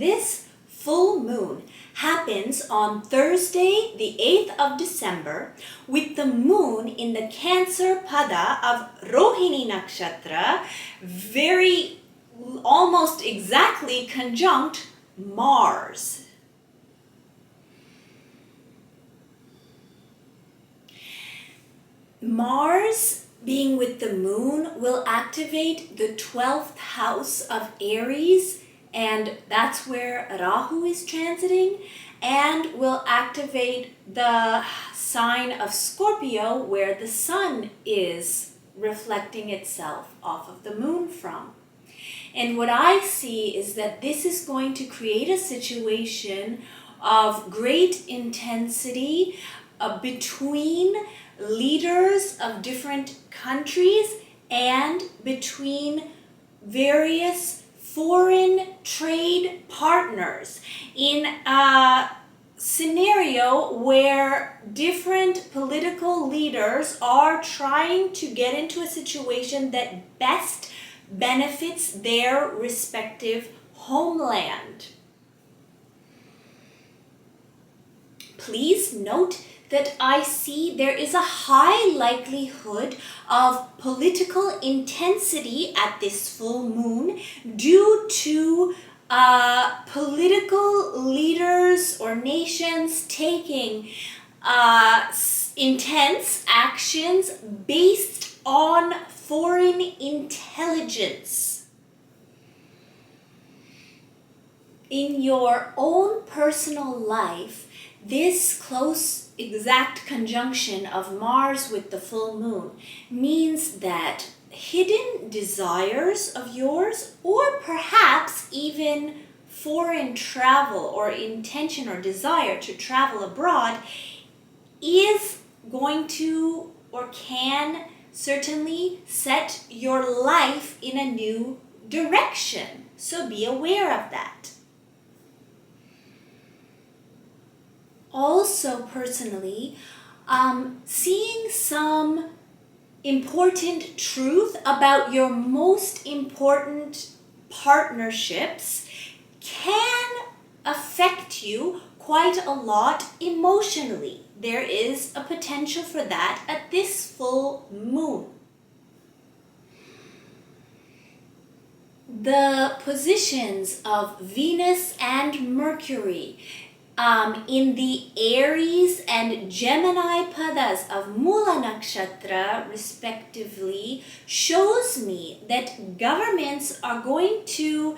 This full moon happens on Thursday, the 8th of December, with the moon in the Cancer Pada of Rohini Nakshatra, almost exactly conjunct Mars. Mars being with the moon will activate the 12th house of Aries, and that's where Rahu is transiting, and will activate the sign of Scorpio, where the sun is reflecting itself off of the moon from. And what I see is that this is going to create a situation of great intensity between leaders of different countries and between various foreign trade partners in a scenario where different political leaders are trying to get into a situation that best benefits their respective homeland. Please note that I see there is a high likelihood of political intensity at this full moon due to political leaders or nations taking intense actions based on foreign intelligence. In your own personal life, this close exact conjunction of Mars with the full moon means that hidden desires of yours, or perhaps even foreign travel or intention or desire to travel abroad, is going to or can certainly set your life in a new direction. So be aware of that. Also, personally, seeing some important truth about your most important partnerships can affect you quite a lot emotionally. There is a potential for that at this full moon. The positions of Venus and Mercury in the Aries and Gemini padas of Mula Nakshatra, respectively, shows me that governments are going to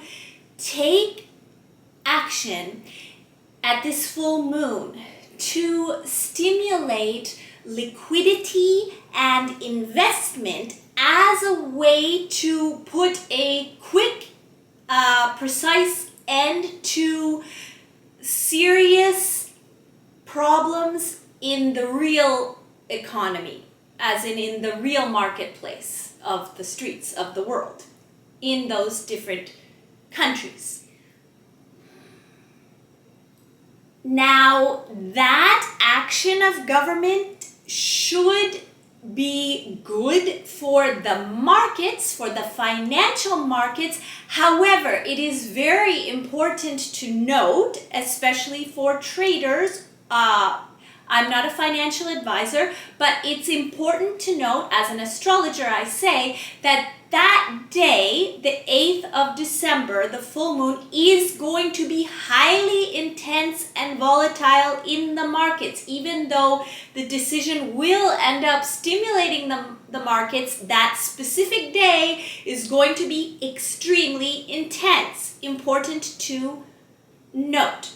take action at this full moon to stimulate liquidity and investment as a way to put a quick, precise end to serious problems in the real economy, as in the real marketplace of the streets of the world, in those different countries. Now, that action of government should be good for the markets, for the financial markets. However, it is very important to note, especially for traders, I'm not a financial advisor, but it's important to note, as an astrologer I say, that that day, the 8th of December, the full moon, is going to be highly intense and volatile in the markets. Even though the decision will end up stimulating the markets, that specific day is going to be extremely intense. Important to note.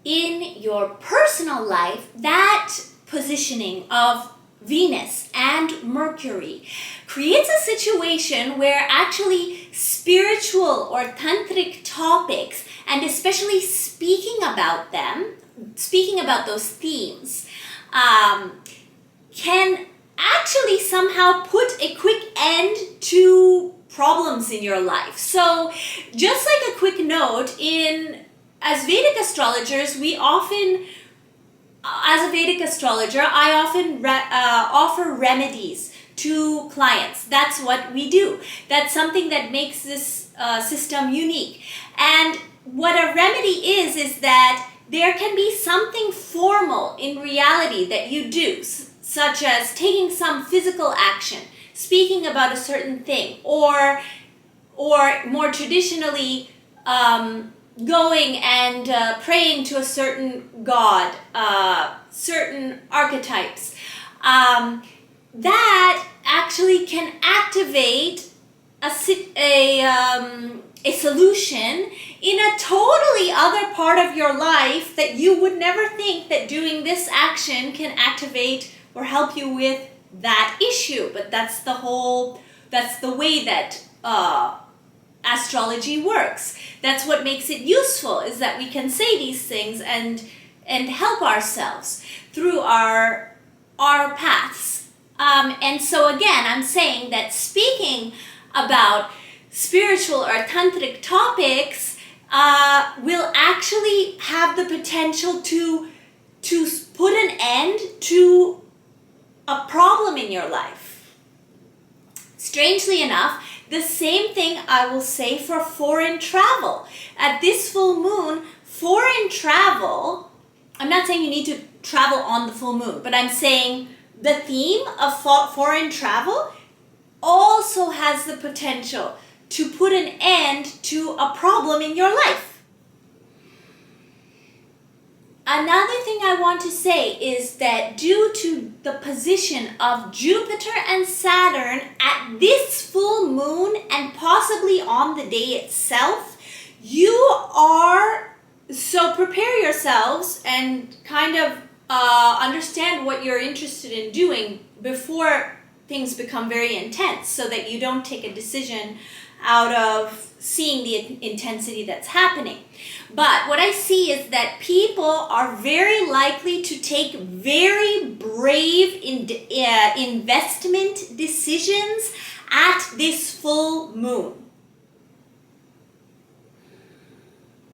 In your personal life, that positioning of Venus and Mercury creates a situation where actually spiritual or tantric topics, and especially speaking about those themes, can actually somehow put a quick end to problems in your life. So just like a quick note, as Vedic astrologers, as a Vedic astrologer, I often offer remedies to clients. That's what we do. That's something that makes this system unique. And what a remedy is that there can be something formal in reality that you do, such as taking some physical action, speaking about a certain thing, or more traditionally, going and praying to a certain god, certain archetypes. That actually can activate a solution in a totally other part of your life that you would never think that doing this action can activate or help you with that issue. But that's the way that astrology works. That's what makes it useful, is that we can say these things and help ourselves through our paths. And so again, I'm saying that speaking about spiritual or tantric topics will actually have the potential to put an end to a problem in your life. Strangely enough, the same thing I will say for foreign travel. At this full moon, foreign travel, I'm not saying you need to travel on the full moon, but I'm saying the theme of foreign travel also has the potential to put an end to a problem in your life. Another thing I want to say is that due to the position of Jupiter and Saturn at this full moon and possibly on the day itself, so prepare yourselves and kind of understand what you're interested in doing before things become very intense, so that you don't take a decision out of seeing the intensity that's happening. But what I see is that people are very likely to take very brave investment decisions at this full moon.